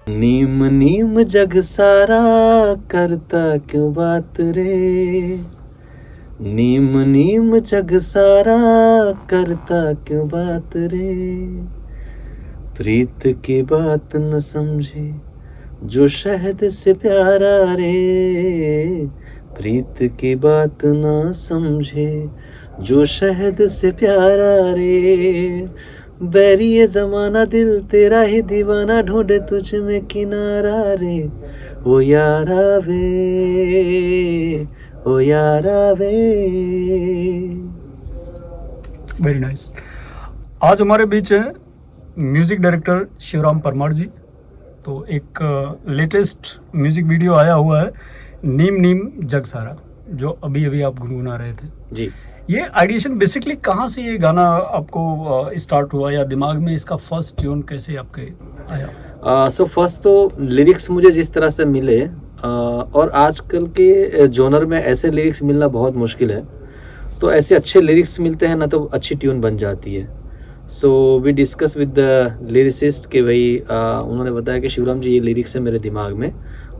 नीम नीम जग सारा करता क्यों बात रे, नीम नीम जग सारा करता क्यों बात रे, प्रीत की बात न समझे जो शहद से प्यारा रे, प्रीत की बात न समझे जो शहद से प्यारा रे, बैरी ये जमाना दिल तेरा ही दीवाना ढूंढे तुझ में किनारा रे, ओ यारा वे, ओ यारा वे। Very nice. आज हमारे बीच है म्यूजिक डायरेक्टर शिवराम परमार जी। तो एक लेटेस्ट म्यूजिक वीडियो आया हुआ है नीम नीम जग सारा, जो अभी अभी आप गुनगुना रहे थे जी। ये आइडिएशन बेसिकली कहाँ से ये गाना आपको स्टार्ट हुआ, या दिमाग में इसका फर्स्ट ट्यून कैसे आपके आया? सो फर्स्ट तो लिरिक्स मुझे जिस तरह से मिले, और आजकल के जॉनर में ऐसे लिरिक्स मिलना बहुत मुश्किल है, तो ऐसे अच्छे लिरिक्स मिलते हैं ना तो अच्छी ट्यून बन जाती है। So we discuss with the lyricist कि भाई उन्होंने बताया कि शिवराम जी ये लिरिक्स है मेरे दिमाग में,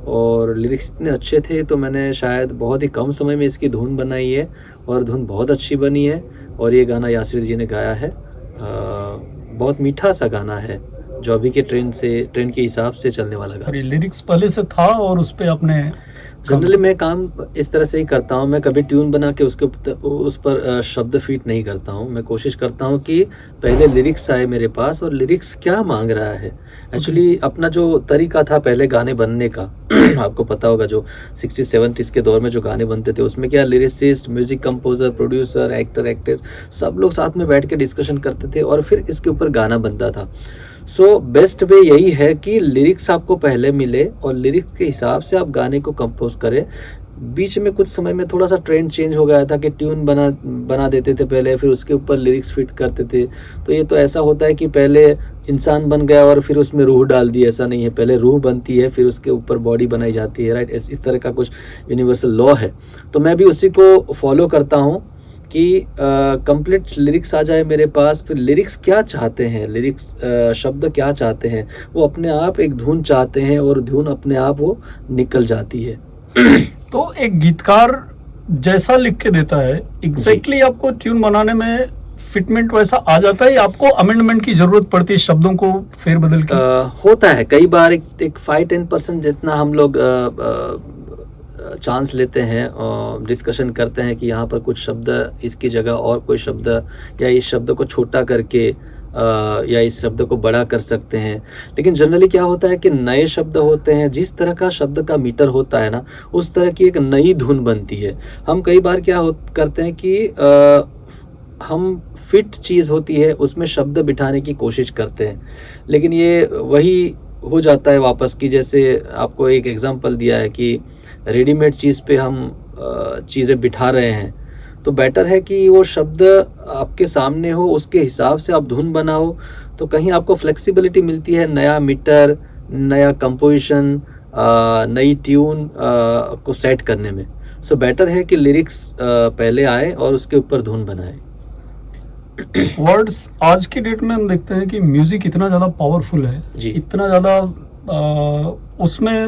और लिरिक्स इतने अच्छे थे तो मैंने शायद बहुत ही कम समय में इसकी धुन बनाई है, और धुन बहुत अच्छी बनी है, और ये गाना यासिर जी ने गाया है। बहुत मीठा सा गाना है जो अभी के ट्रेंड के हिसाब से चलने वाला गाना। लिरिक्स पहले से था और उस पर आपने जनरली मैं काम इस तरह से ही करता हूँ, मैं कभी ट्यून बना के उस पर शब्द फिट नहीं करता हूँ। मैं कोशिश करता हूँ कि पहले लिरिक्स आए मेरे पास, और लिरिक्स क्या मांग रहा है। एक्चुअली अपना जो तरीका था पहले गाने बनने का आपको पता होगा, जो 60-70s के दौर में जो गाने बनते थे उसमें क्या lyricist, music composer, producer, actor, actress सब लोग साथ में बैठ के डिस्कशन करते थे और फिर इसके ऊपर गाना बनता था। सो बेस्ट वे यही है कि लिरिक्स आपको पहले मिले और लिरिक्स के हिसाब से आप गाने को कंपोज करें। बीच में कुछ समय में थोड़ा सा ट्रेंड चेंज हो गया था कि ट्यून बना देते थे पहले, फिर उसके ऊपर लिरिक्स फिट करते थे। तो ये तो ऐसा होता है कि पहले इंसान बन गया और फिर उसमें रूह डाल दी, ऐसा नहीं है। पहले रूह बनती है फिर उसके ऊपर बॉडी बनाई जाती है, राइट। इस तरह का कुछ यूनिवर्सल लॉ है, तो मैं भी उसी को फॉलो करता हूँ कि कंप्लीट लिरिक्स आ जाए मेरे पास। फिर लिरिक्स क्या चाहते हैं, लिरिक्स शब्द क्या चाहते हैं, वो अपने आप एक धुन चाहते हैं और धुन अपने आप वो निकल जाती है। तो एक गीतकार जैसा लिख के देता है एग्जैक्टली आपको ट्यून बनाने में फिटमेंट वैसा आ जाता है, या आपको अमेंडमेंट की जरूरत पड़ती है शब्दों को फेरबदल की? होता है कई बार एक 5-10% जितना हम लोग चांस लेते हैं और डिस्कशन करते हैं कि यहाँ पर कुछ शब्द इसकी जगह और कोई शब्द, या इस शब्द को छोटा करके या इस शब्द को बड़ा कर सकते हैं। लेकिन जनरली क्या होता है कि नए शब्द होते हैं, जिस तरह का शब्द का मीटर होता है ना उस तरह की एक नई धुन बनती है। हम कई बार क्या करते हैं कि हम फिट चीज़ होती है उसमें शब्द बिठाने की कोशिश करते हैं, लेकिन ये वही हो जाता है वापस की, जैसे आपको एक एग्जांपल दिया है कि रेडीमेड चीज़ पे हम चीज़ें बिठा रहे हैं। तो बेटर है कि वो शब्द आपके सामने हो, उसके हिसाब से आप धुन बनाओ, तो कहीं आपको फ्लेक्सिबिलिटी मिलती है नया मीटर, नया कंपोजिशन, नई ट्यून को सेट करने में। सो बेटर है कि लिरिक्स पहले आए और उसके ऊपर धुन बनाए। वर्ड्स आज की डेट में हम देखते हैं कि म्यूजिक इतना ज़्यादा पावरफुल है जी, इतना ज़्यादा उसमें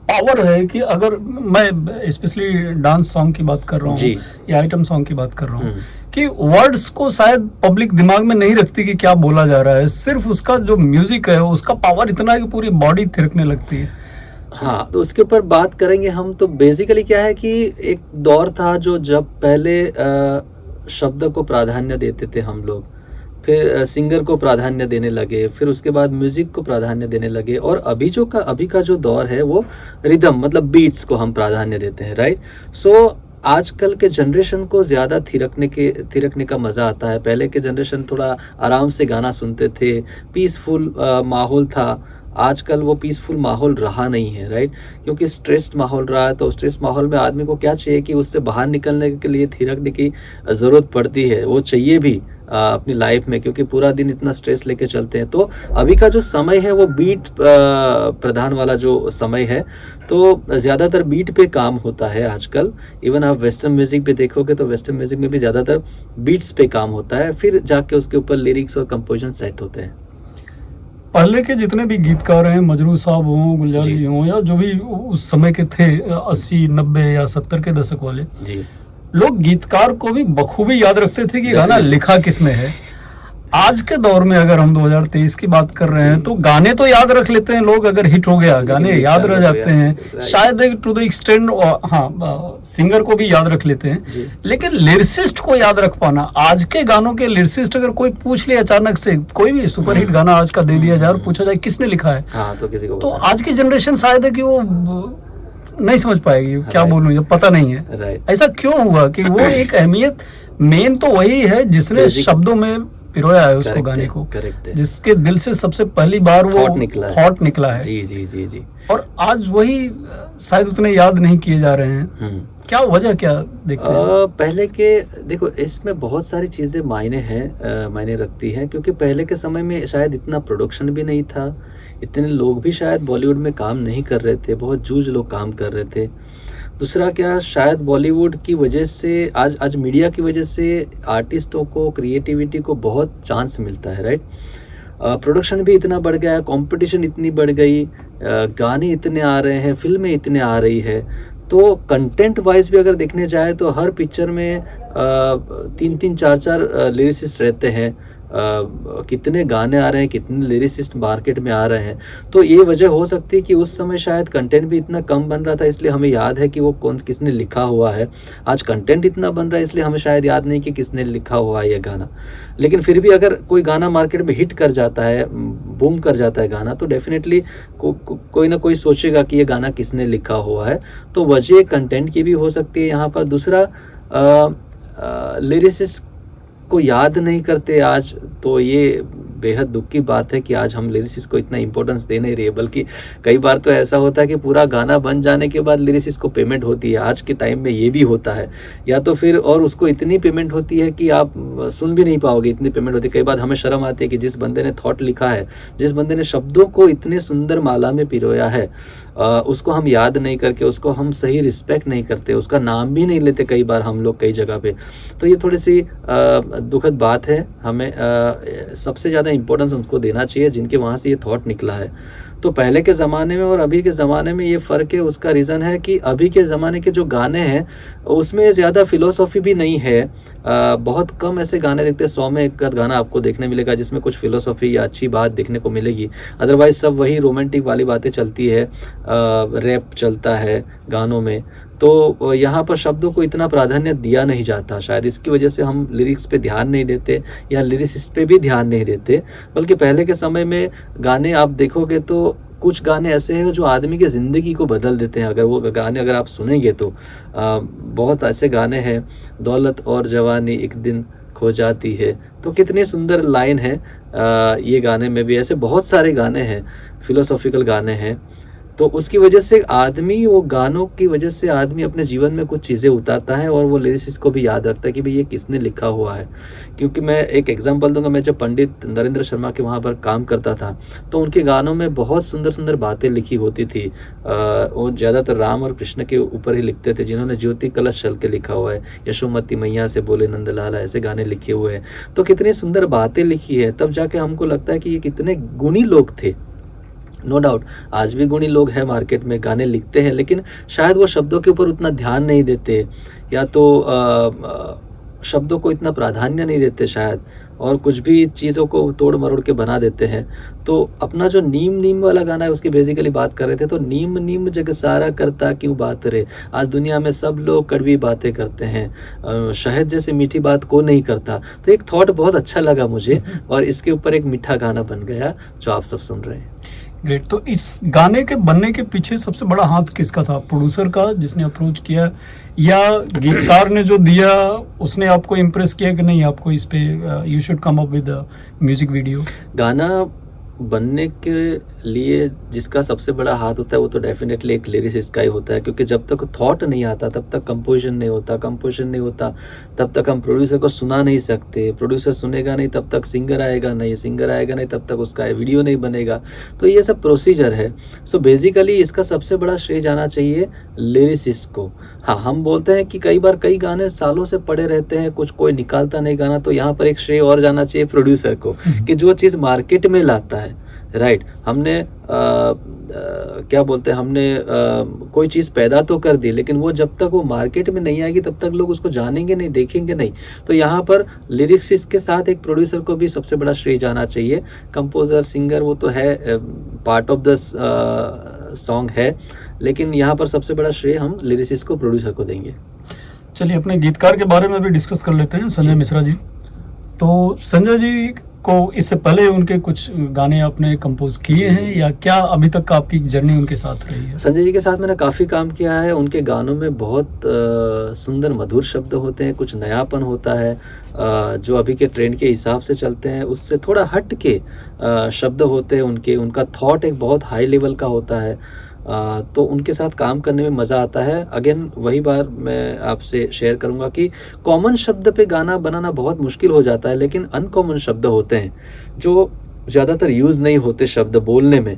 पावर है कि अगर मैं स्पेशली डांस सॉन्ग की बात कर रहा हूँ या आइटम सॉन्ग की बात कर रहा हूँ, कि वर्ड्स को शायद पब्लिक दिमाग में नहीं रखती कि क्या बोला जा रहा है, सिर्फ उसका जो म्यूजिक है उसका पावर इतना है कि पूरी बॉडी थिरकने लगती है। हाँ, तो उसके ऊपर बात करेंगे हम। तो बेसिकली क्या है कि एक दौर था जो जब पहले शब्द को प्राधान्य देते थे हम लोग, फिर सिंगर को प्राधान्य देने लगे, फिर उसके बाद म्यूजिक को प्राधान्य देने लगे, और अभी का जो दौर है वो रिदम मतलब बीट्स को हम प्राधान्य देते हैं, राइट। सो आजकल के जनरेशन को ज़्यादा थिरकने का मज़ा आता है। पहले के जनरेशन थोड़ा आराम से गाना सुनते थे, पीसफुल माहौल था। आजकल वो पीसफुल माहौल रहा नहीं है, राइट, क्योंकि स्ट्रेस्ड माहौल रहा है। तो स्ट्रेस माहौल में आदमी को क्या चाहिए कि उससे बाहर निकलने के लिए थिरकने की ज़रूरत पड़ती है, वो चाहिए भी अपनी लाइफ में, क्योंकि पूरा दिन इतना स्ट्रेस लेके चलते हैं। तो अभी का जो समय है वो बीट प्रधान वाला जो समय है, तो ज़्यादातर बीट पे काम होता है आजकल। इवन आप वेस्टर्न म्यूज़िक पे देखोगे तो वेस्टर्न म्यूज़िक में भी ज़्यादातर बीट्स पे काम होता है, फिर जाके उसके ऊपर लिरिक्स और कंपोजिशन सेट होते हैं। पहले के जितने भी गीतकार हैं, मजरू साहब हों, गुलजार जी हों, या जो भी उस समय के थे 80, 90 या 70 के दशक वाले जी, लोग, गीतकार को भी बखूबी याद रखते थे कि गाना लिखा किसने है। आज के दौर में अगर हम 2023 की बात कर रहे हैं तो गाने तो याद रख लेते हैं लोग, अगर हिट हो गया गाने याद रह जाते हैं, शायद टू द एक्सटेंड, हाँ, सिंगर को भी याद रख लेते हैं, लेकिन लिरिसिस्ट को याद रख पाना, आज के गानों के लिरिसिस्ट अगर कोई पूछ ले अचानक से, कोई भी सुपरहिट गाना आज का दे दिया जाए और पूछा जाए किसने लिखा है, तो किसी को, तो आज की जनरेशन शायद है कि वो नहीं समझ पाएगी, क्या बोलूं, ये पता नहीं है। ऐसा क्यों हुआ कि वो एक अहमियत, मेन तो वही है जिसने शब्दों में पिरोया है उसको, गाने को, जिसके दिल से सबसे पहली बार वो थॉट निकला है। जी। और आज वही शायद उतने याद नहीं किए जा रहे हैं। क्या वजह, क्या देखते हैं? पहले के, देखो इसमें बहुत सारी चीजें मायने रखती हैं, क्योंकि पहले के समय में शायद इतना प्रोडक्शन भी नहीं था, इतने लोग भी शायद बॉलीवुड में काम नहीं कर रहे थे, बहुत जूझ लोग काम कर रहे थे। दूसरा क्या, शायद बॉलीवुड की वजह से, आज मीडिया की वजह से आर्टिस्टों को, क्रिएटिविटी को बहुत चांस मिलता है, राइट। प्रोडक्शन भी इतना बढ़ गया है, कंपटीशन इतनी बढ़ गई, गाने इतने आ रहे हैं, फिल्में इतने आ रही है, तो कंटेंट वाइज भी अगर देखने जाए तो हर पिक्चर में 3-3, 4-4 लिरिसिस्ट रहते हैं, कितने गाने आ रहे हैं, कितने लिरिसिस्ट मार्केट में आ रहे हैं। तो ये वजह हो सकती है कि उस समय शायद कंटेंट भी इतना कम बन रहा था, इसलिए हमें याद है कि वो किसने लिखा हुआ है। आज कंटेंट इतना बन रहा है, इसलिए हमें शायद याद नहीं कि किसने लिखा हुआ है ये गाना। लेकिन फिर भी अगर कोई गाना मार्केट में हिट कर जाता है, बूम कर जाता है गाना, तो डेफिनेटली कोई ना कोई सोचेगा कि ये गाना किसने लिखा हुआ है। तो वजह कंटेंट की भी हो सकती है यहाँ पर। दूसरा, लिरिसिस्ट को याद नहीं करते आज, तो ये बेहद दुख की बात है कि आज हम लिरिसिस्ट को इतना इंपॉर्टेंस दे नहीं रहे, बल्कि कई बार तो ऐसा होता है कि पूरा गाना बन जाने के बाद लिरिसिस्ट को पेमेंट होती है। आज के टाइम में ये भी होता है, या तो फिर और उसको इतनी पेमेंट होती है कि आप सुन भी नहीं पाओगे, इतनी पेमेंट होती है। कई बार हमें शर्म आती है कि जिस बंदे ने थॉट लिखा है, जिस बंदे ने शब्दों को इतने सुंदर माला में पिरोया है, उसको हम याद नहीं करके, उसको हम सही रिस्पेक्ट नहीं करते, उसका नाम भी नहीं लेते कई बार हम लोग कई जगह पे। तो ये थोड़ी सी दुखद बात है। हमें सबसे ज़्यादा इम्पोर्टेंस उनको देना चाहिए जिनके वहाँ से ये थॉट निकला है। तो पहले के ज़माने में और अभी के ज़माने में ये फ़र्क है। उसका रीज़न है कि अभी के ज़माने के जो गाने हैं उसमें ज़्यादा फिलोसॉफी भी नहीं है। बहुत कम ऐसे गाने देखते हैं, 100 में एक गाना आपको देखने मिलेगा जिसमें कुछ फिलोसॉफी या अच्छी बात देखने को मिलेगी। अदरवाइज सब वही रोमांटिक वाली बातें चलती है, रैप चलता है गानों में। तो यहाँ पर शब्दों को इतना प्राधान्य दिया नहीं जाता, शायद इसकी वजह से हम लिरिक्स पे ध्यान नहीं देते या लिरिसिस्ट पे भी ध्यान नहीं देते। बल्कि पहले के समय में गाने आप देखोगे तो कुछ गाने ऐसे हैं जो आदमी की ज़िंदगी को बदल देते हैं। अगर वो गाने अगर आप सुनेंगे तो बहुत ऐसे गाने हैं, दौलत और जवानी एक दिन खो जाती है, तो कितनी सुंदर लाइन है ये गाने में भी। ऐसे बहुत सारे गाने हैं, फिलोसॉफिकल गाने हैं। तो उसकी वजह से आदमी, वो गानों की वजह से आदमी अपने जीवन में कुछ चीज़ें उतारता है और वो लिरिसिस्ट को भी याद रखता है कि भाई ये किसने लिखा हुआ है। क्योंकि मैं एक एग्जांपल दूंगा, मैं जब पंडित नरेंद्र शर्मा के वहाँ पर काम करता था तो उनके गानों में बहुत सुंदर सुंदर बातें लिखी होती थी। वो ज़्यादातर राम और कृष्ण के ऊपर ही लिखते थे, जिन्होंने ज्योति कलश चल के लिखा हुआ है, यशोमती मैया से बोले नंदलाला, ऐसे गाने लिखे हुए हैं। तो कितनी सुंदर बातें लिखी है, तब जाके हमको लगता है कि ये कितने गुणी लोग थे। नो डाउट आज भी गुणी लोग हैं मार्केट में, गाने लिखते हैं, लेकिन शायद वो शब्दों के ऊपर उतना ध्यान नहीं देते, या तो शब्दों को इतना प्राधान्य नहीं देते शायद, और कुछ भी चीज़ों को तोड़ मरोड़ के बना देते हैं। तो अपना जो नीम नीम वाला गाना है उसकी बेसिकली बात कर रहे थे। तो नीम नीम जग सारा करता क्यों बात रे, आज दुनिया में सब लोग कड़वी बातें करते हैं, शहद जैसे मीठी बात को नहीं करता। तो एक थॉट बहुत अच्छा लगा मुझे, और इसके ऊपर एक मीठा गाना बन गया जो आप सब सुन रहे हैं। ग्रेट। तो इस गाने के बनने के पीछे सबसे बड़ा हाथ किसका था? प्रोड्यूसर का जिसने अप्रोच किया, या गीतकार ने जो दिया उसने आपको इम्प्रेस किया कि नहीं आपको इस पे you should come up with music video? गाना बनने के लिए जिसका सबसे बड़ा हाथ होता है वो तो डेफिनेटली एक लिरिसिस्ट का ही होता है, क्योंकि जब तक थॉट नहीं आता तब तक कंपोजिशन नहीं होता, कंपोजिशन नहीं होता तब तक हम प्रोड्यूसर को सुना नहीं सकते, प्रोड्यूसर सुनेगा नहीं तब तक सिंगर आएगा नहीं, सिंगर आएगा नहीं तब तक उसका वीडियो नहीं बनेगा। तो ये सब प्रोसीजर है। सो बेसिकली इसका सबसे बड़ा श्रेय जाना चाहिए लिरिसिस्ट को। हाँ, हम बोलते हैं कि कई बार कई गाने सालों से पड़े रहते हैं, कुछ कोई निकालता नहीं गाना, तो यहाँ पर एक श्रेय और जाना चाहिए प्रोड्यूसर को, कि जो चीज़ मार्केट में लाता है, राइट। हमने क्या बोलते हैं, हमने कोई चीज़ पैदा तो कर दी, लेकिन वो जब तक वो मार्केट में नहीं आएगी तब तक लोग उसको जानेंगे नहीं, देखेंगे नहीं। तो यहाँ पर लिरिक्सिस्ट के साथ एक प्रोड्यूसर को भी सबसे बड़ा श्रेय जाना चाहिए। कंपोज़र, सिंगर वो तो है, पार्ट ऑफ द सॉन्ग है, लेकिन यहाँ पर सबसे बड़ा श्रेय हम लिरिसिस्ट को, प्रोड्यूसर को देंगे। चलिए अपने गीतकार के बारे में भी डिस्कस कर लेते हैं, संजय मिश्रा जी। तो संजय जी को इससे पहले उनके कुछ गाने आपने कंपोज किए हैं, या क्या अभी तक का आपकी जर्नी उनके साथ रही है? संजय जी के साथ मैंने काफ़ी काम किया है। उनके गानों में बहुत सुंदर मधुर शब्द होते हैं, कुछ नयापन होता है, जो अभी के ट्रेंड के हिसाब से चलते हैं उससे थोड़ा हट के शब्द होते हैं उनके। उनका थॉट एक बहुत हाई लेवल का होता है, तो उनके साथ काम करने में मज़ा आता है। अगेन वही बार मैं आपसे शेयर करूंगा कि कॉमन शब्द पे गाना बनाना बहुत मुश्किल हो जाता है, लेकिन अनकॉमन शब्द होते हैं जो ज़्यादातर यूज़ नहीं होते शब्द बोलने में।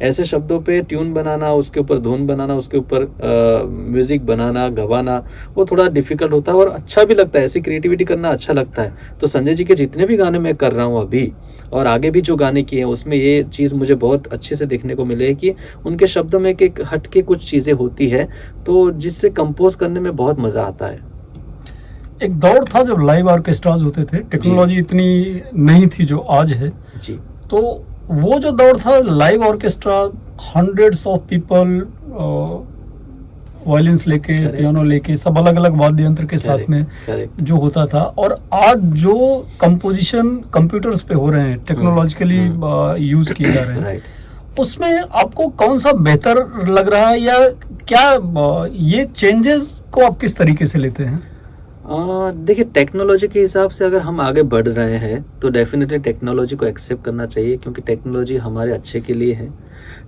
ऐसे शब्दों पे ट्यून बनाना, उसके ऊपर धुन बनाना, उसके ऊपर म्यूज़िक बनाना, गवाना, वो थोड़ा डिफ़िकल्ट होता है और अच्छा भी लगता है। ऐसी क्रिएटिविटी करना अच्छा लगता है। तो संजय जी के जितने भी गाने मैं कर रहा हूँ अभी और आगे भी जो गाने किए हैं, उसमें ये चीज़ मुझे बहुत अच्छे से देखने को मिले है कि उनके शब्दों में एक हट के कुछ चीज़ें होती है, तो जिससे कंपोज करने में बहुत मज़ा आता है। एक दौर था जब लाइव ऑर्केस्ट्राज होते थे, टेक्नोलॉजी इतनी नहीं थी जो आज है जी। तो वो जो दौर था, live orchestra, hundreds of people violins लेके, पियानो लेके, सब अलग अलग वाद्य यंत्र के साथ में जो होता था, और आज जो कंपोजिशन कंप्यूटर्स पे हो रहे हैं, टेक्नोलॉजिकली यूज किए जा रहे हैं, उसमें आपको कौन सा बेहतर लग रहा है, या क्या ये चेंजेस को आप किस तरीके से लेते हैं? देखिए, टेक्नोलॉजी के हिसाब से अगर हम आगे बढ़ रहे हैं तो डेफिनेटली टेक्नोलॉजी को एक्सेप्ट करना चाहिए, क्योंकि टेक्नोलॉजी हमारे अच्छे के लिए है,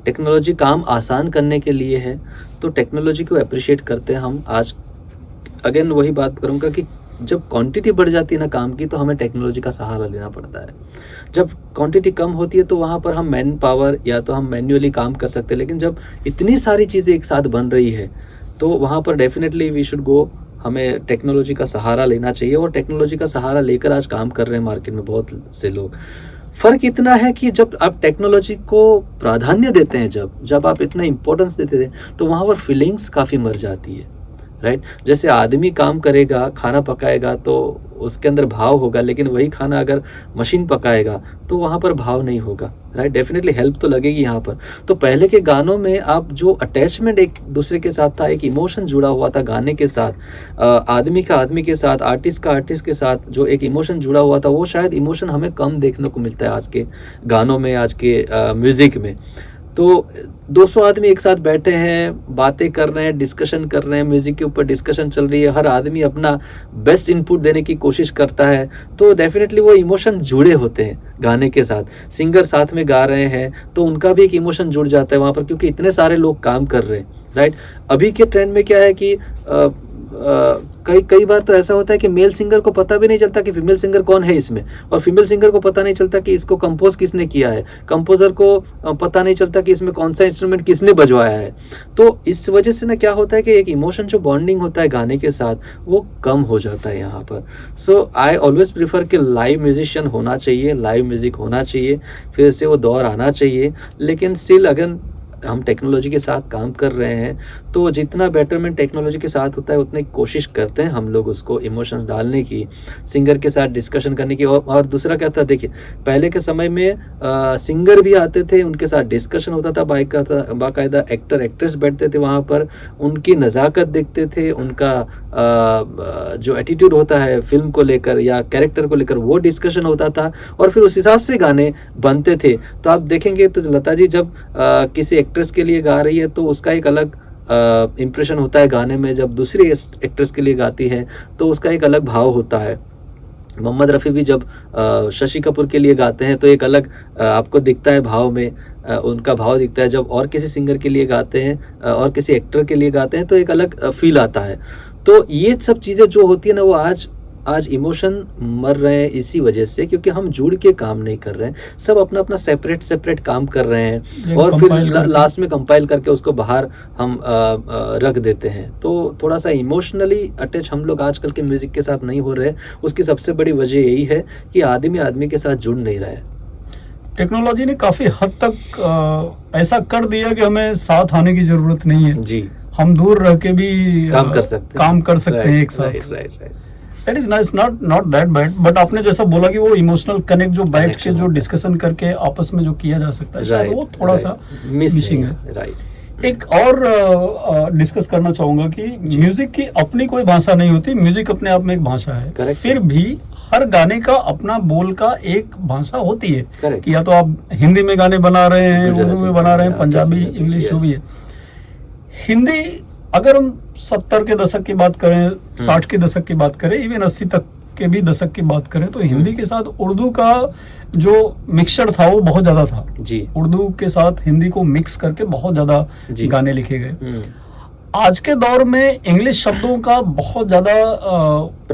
टेक्नोलॉजी काम आसान करने के लिए है। तो टेक्नोलॉजी को अप्रिशिएट करते हैं हम। आज अगेन वही बात करूँगा कि जब क्वांटिटी बढ़ जाती है ना काम की, तो हमें टेक्नोलॉजी का सहारा लेना पड़ता है। जब क्वांटिटी कम होती है तो वहाँ पर हम मैन पावर या तो हम मैन्युअली काम कर सकते हैं, लेकिन जब इतनी सारी चीज़ें एक साथ बन रही है तो वहाँ पर डेफिनेटली वी शुड गो, हमें टेक्नोलॉजी का सहारा लेना चाहिए। और टेक्नोलॉजी का सहारा लेकर आज काम कर रहे हैं मार्केट में बहुत से लोग। फ़र्क इतना है कि जब आप टेक्नोलॉजी को प्राधान्य देते हैं, जब आप इतना इम्पोर्टेंस देते थे, तो वहाँ पर फीलिंग्स काफ़ी मर जाती है, राइट। जैसे आदमी काम करेगा, खाना पकाएगा तो उसके अंदर भाव होगा, लेकिन वही खाना अगर मशीन पकाएगा तो वहाँ पर भाव नहीं होगा, राइट। डेफिनेटली हेल्प तो लगेगी यहाँ पर। तो पहले के गानों में आप जो अटैचमेंट एक दूसरे के साथ था, एक इमोशन जुड़ा हुआ था गाने के साथ, आदमी का आदमी के साथ, आर्टिस्ट का आर्टिस्ट के साथ जो एक इमोशन जुड़ा हुआ था, वो शायद इमोशन हमें कम देखने को मिलता है आज के गानों में, आज के म्यूज़िक में। तो 200 आदमी एक साथ बैठे हैं, बातें कर रहे हैं, डिस्कशन कर रहे हैं, म्यूज़िक के ऊपर डिस्कशन चल रही है, हर आदमी अपना बेस्ट इनपुट देने की कोशिश करता है, तो डेफिनेटली वो इमोशन जुड़े होते हैं गाने के साथ। सिंगर साथ में गा रहे हैं तो उनका भी एक इमोशन जुड़ जाता है वहाँ पर, क्योंकि इतने सारे लोग काम कर रहे हैं, राइट। अभी के ट्रेंड में क्या है कि कई बार तो ऐसा होता है कि मेल सिंगर को पता भी नहीं चलता कि फीमेल सिंगर कौन है इसमें, और फीमेल सिंगर को पता नहीं चलता कि इसको कंपोज किसने किया है, कंपोजर को पता नहीं चलता कि इसमें कौन सा इंस्ट्रूमेंट किसने बजवाया है। तो इस वजह से ना क्या होता है कि एक इमोशन जो बॉन्डिंग होता है गाने के साथ, वो कम हो जाता है यहाँ पर। सो आई ऑलवेज प्रीफर कि लाइव म्यूजिशियन होना चाहिए, लाइव म्यूजिक होना चाहिए, फिर से वो दौर आना चाहिए। लेकिन स्टिल अगर हम टेक्नोलॉजी के साथ काम कर रहे हैं तो जितना बेटरमेंट टेक्नोलॉजी के साथ होता है उतनी कोशिश करते हैं हम लोग उसको इमोशंस डालने की, सिंगर के साथ डिस्कशन करने की। और दूसरा क्या था, देखिए पहले के समय में सिंगर भी आते थे, उनके साथ डिस्कशन होता था, बाकायदा एक्टर एक्ट्रेस बैठते थे वहाँ पर, उनकी नज़ाकत देखते थे, उनका जो एटीट्यूड होता है फिल्म को लेकर या कैरेक्टर को लेकर वो डिस्कशन होता था, और फिर उस हिसाब से गाने बनते थे। तो आप देखेंगे तो लता जी जब किसी एक्ट्रेस के लिए गा रही है तो उसका एक अलग इम्प्रेशन होता है गाने में, जब दूसरी एक्ट्रेस के लिए गाती है तो उसका एक अलग भाव होता है। मोहम्मद रफ़ी भी जब शशि कपूर के लिए गाते हैं तो एक अलग आपको दिखता है भाव में, उनका भाव दिखता है। जब और किसी सिंगर के लिए गाते हैं और किसी एक्टर के लिए गाते हैं तो एक अलग फील आता है। तो ये सब चीज़ें जो होती है ना, वो आज इमोशन मर रहे हैं इसी वजह से, क्योंकि हम जुड़ के काम नहीं कर रहे हैं, सब अपना अपना सेपरेट काम कर रहे हैं और फिर लास्ट में कंपाइल करके उसको बाहर हम रख देते हैं। तो थोड़ा सा इमोशनली अटैच हम लोग आजकल के म्यूजिक के साथ नहीं हो रहे। उसकी सबसे बड़ी वजह यही है कि आदमी के साथ जुड़ नहीं रहा है। टेक्नोलॉजी ने काफी हद तक ऐसा कर दिया कि हमें साथ आने की जरूरत नहीं है जी, हम दूर रह के भी काम कर सकते हैं एक साथ। That is nice, not that bad. But आपने जैसा बोला कि वो इमोशनल कनेक्ट जो बैठ के जो डिस्कशन करके आपस में जो किया जा सकता है, शायद वो थोड़ा सा मिसिंग है। राइट। एक और डिस्कस करना चाहूंगा कि म्यूजिक की अपनी कोई भाषा नहीं होती, म्यूजिक अपने आप में एक भाषा है। Correct. फिर भी हर गाने का अपना बोल का एक भाषा होती है। Correct. कि या तो आप हिंदी में गाने बना रहे हैं, उर्दू में बना रहे हैं, पंजाबी, इंग्लिश, जो भी है। हिंदी अगर हम 70 के दशक की बात करें, 60 के दशक की बात करें, इवन 80 तक के भी दशक की बात करें, तो हिंदी के साथ उर्दू का जो मिक्सचर था वो बहुत ज्यादा था जी। उर्दू के साथ हिंदी को मिक्स करके बहुत ज्यादा गाने लिखे गए। आज के दौर में इंग्लिश शब्दों का बहुत ज्यादा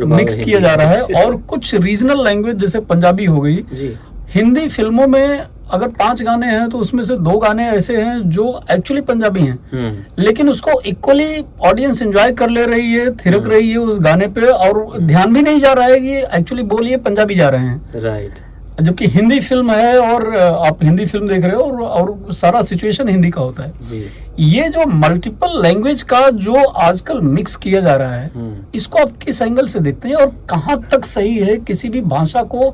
मिक्स किया जा रहा है और कुछ रीजनल लैंग्वेज जैसे पंजाबी हो गई जी। हिंदी फिल्मों में अगर 5 गाने हैं तो उसमें से 2 गाने ऐसे हैं जो एक्चुअली पंजाबी हैं, लेकिन उसको इक्वली ऑडियंस एंजॉय कर ले रही है, थिरक रही है उस गाने पे, और ध्यान भी नहीं जा रहा है कि एक्चुअली बोलिए पंजाबी जा रहे हैं। राइट। जबकि हिंदी फिल्म है और आप हिंदी फिल्म देख रहे हो और सारा सिचुएशन हिंदी का होता है जी। ये जो मल्टीपल लैंग्वेज का जो आजकल मिक्स किया जा रहा है, इसको आप किस एंगल से देखते हैं और कहाँ तक सही है किसी भी भाषा को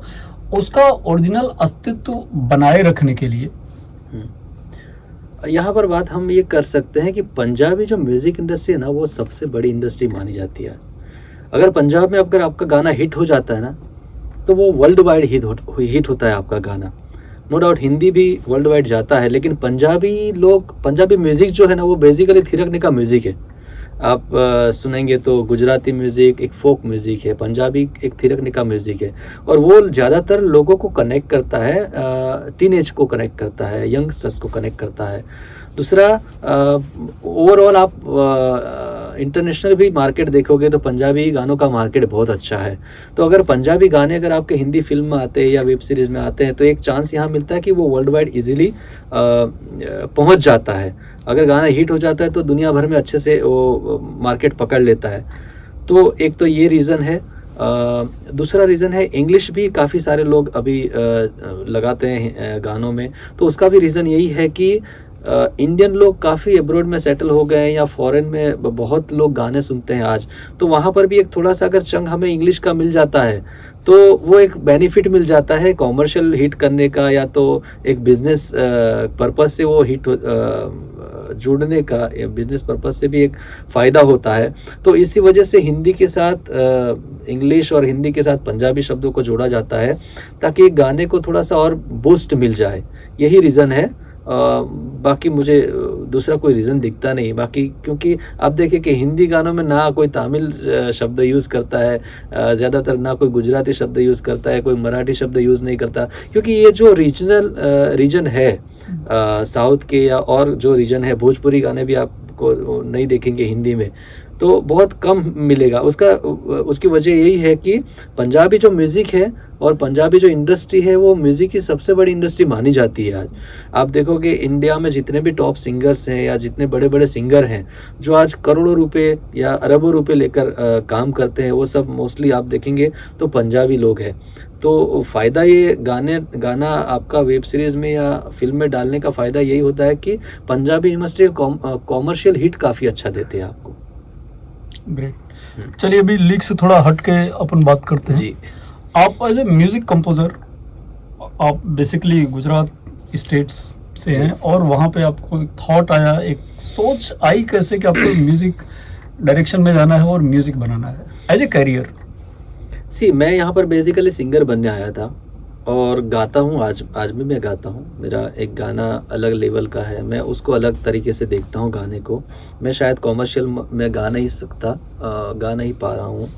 उसका ओरिजिनल अस्तित्व बनाए रखने के लिए? यहाँ पर बात हम ये कर सकते हैं कि पंजाबी जो म्यूजिक इंडस्ट्री है ना, वो सबसे बड़ी इंडस्ट्री मानी जाती है। अगर पंजाब में अगर आपका गाना हिट हो जाता है ना, तो वो वर्ल्ड वाइड हिट होता है आपका गाना। नो डाउट हिंदी भी वर्ल्ड वाइड जाता है, लेकिन पंजाबी म्यूजिक जो है ना, वो बेसिकली थिरकने का म्यूजिक है। आप सुनेंगे तो गुजराती म्यूजिक एक फोक म्यूजिक है, पंजाबी एक थिरकने का म्यूजिक है, और वो ज़्यादातर लोगों को कनेक्ट करता है, टीनेज को कनेक्ट करता है, यंगस्टर्स को कनेक्ट करता है। दूसरा, ओवरऑल आप इंटरनेशनल भी मार्केट देखोगे तो पंजाबी गानों का मार्केट बहुत अच्छा है। तो अगर पंजाबी गाने अगर आपके हिंदी फिल्म में आते हैं या वेब सीरीज़ में आते हैं, तो एक चांस यहाँ मिलता है कि वो वर्ल्ड वाइड ईजिली पहुँच जाता है। अगर गाना हिट हो जाता है तो दुनिया भर में अच्छे से वो मार्केट पकड़ लेता है। तो एक तो ये रीज़न है। दूसरा रीज़न है, इंग्लिश भी काफ़ी सारे लोग अभी लगाते हैं गानों में। तो उसका भी रीज़न यही है कि इंडियन लोग काफ़ी अब्रॉड में सेटल हो गए हैं या फॉरेन में बहुत लोग गाने सुनते हैं आज। तो वहाँ पर भी एक थोड़ा सा अगर चंग हमें इंग्लिश का मिल जाता है तो वो एक बेनिफिट मिल जाता है कॉमर्शियल हिट करने का, या तो एक बिजनेस पर्पस से वो हिट जुड़ने का, बिजनेस पर्पस से भी एक फ़ायदा होता है। तो इसी वजह से हिंदी के साथ इंग्लिश और हिंदी के साथ पंजाबी शब्दों को जोड़ा जाता है ताकि गाने को थोड़ा सा और बूस्ट मिल जाए। यही रीज़न है। बाकी मुझे दूसरा कोई रीज़न दिखता नहीं। बाकी क्योंकि आप देखें कि हिंदी गानों में ना कोई तमिल शब्द यूज़ करता है ज़्यादातर, ना कोई गुजराती शब्द यूज़ करता है, कोई मराठी शब्द यूज़ नहीं करता, क्योंकि ये जो रीजन है साउथ के या और जो रीजन है, भोजपुरी गाने भी आपको नहीं देखेंगे हिंदी में, तो बहुत कम मिलेगा। उसकी वजह यही है कि पंजाबी जो म्यूज़िक है और पंजाबी जो इंडस्ट्री है वो म्यूज़िक की सबसे बड़ी इंडस्ट्री मानी जाती है आज। आप देखोगे इंडिया में जितने भी टॉप सिंगर्स हैं या जितने बड़े बड़े सिंगर हैं जो आज करोड़ों रुपए या अरबों रुपए लेकर काम करते हैं, वो सब मोस्टली आप देखेंगे तो पंजाबी लोग हैं। तो फ़ायदा ये गाना आपका वेब सीरीज़ में या फिल्म में डालने का फ़ायदा यही होता है कि पंजाबी इंडस्ट्री कॉमर्शियल हिट काफ़ी अच्छा देते हैं आपको। ग्रेट। चलिए अभी लीग से थोड़ा हट के अपन बात करते हैं जी। आप एज ए म्यूजिक कंपोजर, आप बेसिकली गुजरात स्टेट्स से हैं और वहाँ पे आपको एक थॉट आया, एक सोच आई कैसे कि आपको म्यूजिक डायरेक्शन में जाना है और म्यूजिक बनाना है एज ए कैरियर? मैं यहाँ पर बेसिकली सिंगर बनने आया था और गाता हूँ, आज भी मैं गाता हूँ। मेरा एक गाना अलग लेवल का है, मैं उसको अलग तरीके से देखता हूँ गाने को। मैं शायद कॉमर्शियल में गा नहीं पा रहा हूँ,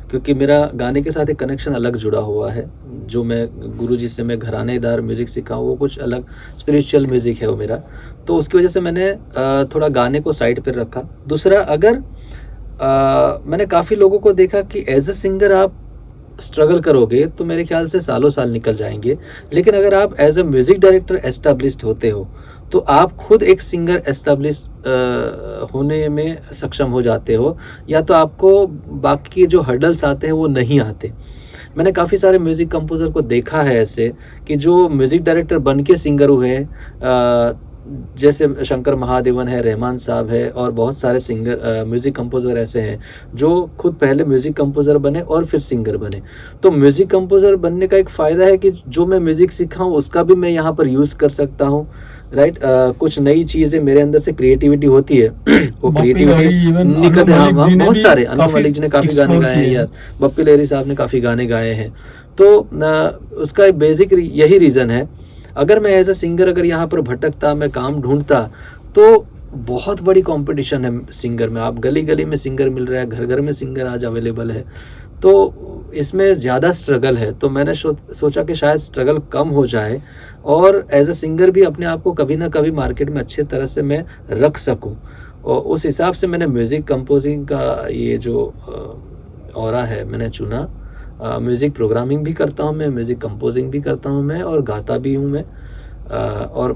क्योंकि मेरा गाने के साथ एक कनेक्शन अलग जुड़ा हुआ है। जो मैं गुरुजी से मैं घरानेदार म्यूज़िक सीखा हूँ, वो कुछ अलग स्पिरिचुअल म्यूज़िक है वो मेरा। तो उसकी वजह से मैंने थोड़ा गाने को साइड पर रखा। दूसरा, अगर मैंने काफ़ी लोगों को देखा कि एज ए सिंगर आप स्ट्रगल करोगे तो मेरे ख्याल से सालों साल निकल जाएंगे, लेकिन अगर आप as a music director established होते हो तो आप खुद एक सिंगर एस्टेब्लिश होने में सक्षम हो जाते हो, या तो आपको बाकी जो हर्डल्स आते हैं वो नहीं आते। मैंने काफ़ी सारे म्यूज़िक कंपोज़र को देखा है ऐसे कि जो म्यूज़िक डायरेक्टर बन के सिंगर हुए हैं, जैसे शंकर महादेवन है, रहमान साहब है और बहुत सारे सिंगर म्यूज़िक कंपोज़र ऐसे हैं जो खुद पहले म्यूज़िक कंपोज़र बने और फिर सिंगर बने। तो म्यूज़िक कंपोज़र बनने का एक फ़ायदा है कि जो मैं म्यूज़िक सीखा हूँ उसका भी मैं यहाँ पर यूज़ कर सकता हूँ, राइट। कुछ नई चीज़ें मेरे अंदर से क्रिएटिविटी होती है वो क्रिएटिविटी निकट है। हाँ, बहुत सारे अनु मलिक जी ने काफ़ी गाने गाए हैं, या बप्पी लहरी साहब ने काफ़ी गाने गाए हैं। तो उसका एक बेसिक यही रीज़न है। अगर मैं एज अ सिंगर अगर यहाँ पर भटकता, मैं काम ढूंढता, तो बहुत बड़ी कंपटीशन है सिंगर में। आप गली गली में सिंगर मिल रहा है, घर घर में सिंगर आज अवेलेबल है, तो इसमें ज़्यादा स्ट्रगल है। तो मैंने सोचा कि शायद स्ट्रगल कम हो जाए और एज अ सिंगर भी अपने आप को कभी ना कभी मार्केट में अच्छे तरह से मैं रख सकूं, और उस हिसाब से मैंने म्यूज़िक कंपोजिंग का ये जो ऑरा है मैंने चुना। म्यूज़िक प्रोग्रामिंग भी करता हूँ मैं, म्यूज़िक कंपोजिंग भी करता हूँ मैं, और गाता भी हूँ मैं, और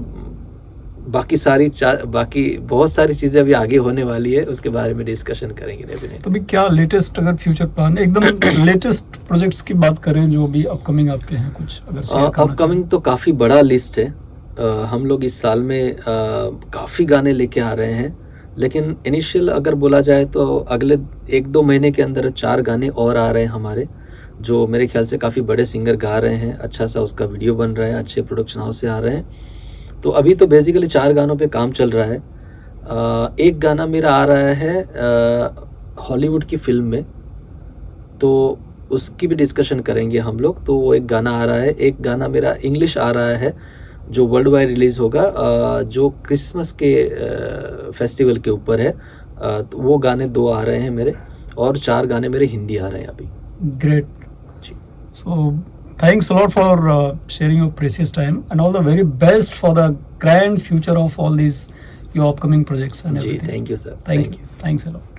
बाकी बहुत सारी चीज़ें अभी आगे होने वाली है, उसके बारे में डिस्कशन करेंगे डेफिनेटली। तो अभी क्या लेटेस्ट अगर फ्यूचर प्लान, एकदम लेटेस्ट प्रोजेक्ट्स की बात करें जो भी अपकमिंग आपके हैं, कुछ अगर शेयर करना अपकमिंग तो काफ़ी बड़ा लिस्ट है। हम लोग इस साल में काफ़ी गाने लेके आ रहे हैं, लेकिन इनिशियल अगर बोला जाए तो अगले 1-2 महीने के अंदर 4 गाने और आ रहे हैं हमारे, जो मेरे ख्याल से काफ़ी बड़े सिंगर गा रहे हैं, अच्छा सा उसका वीडियो बन रहा है, अच्छे प्रोडक्शन हाउस से आ रहे हैं। तो अभी तो बेसिकली 4 गानों पे काम चल रहा है। एक गाना मेरा आ रहा है हॉलीवुड की फिल्म में, तो उसकी भी डिस्कशन करेंगे हम लोग। तो वो एक गाना आ रहा है, एक गाना मेरा इंग्लिश आ रहा है जो वर्ल्ड वाइड रिलीज़ होगा, जो क्रिसमस के फेस्टिवल के ऊपर है। तो वो गाने 2 आ रहे हैं मेरे, और 4 गाने मेरे हिंदी आ रहे हैं अभी। Great. So thanks a lot for sharing your precious time, and all the very best for the grand future of all these your upcoming projects and everything. Thank you, sir. Thank you. Thanks a lot.